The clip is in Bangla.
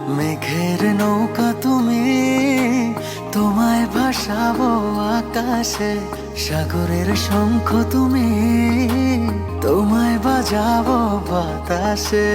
মেঘের নৌকা তুমি, তোমায় ভাসাবো আকাশে। সাগরের শঙ্খ তুমি, তোমায় বাজাবো বাতাসে।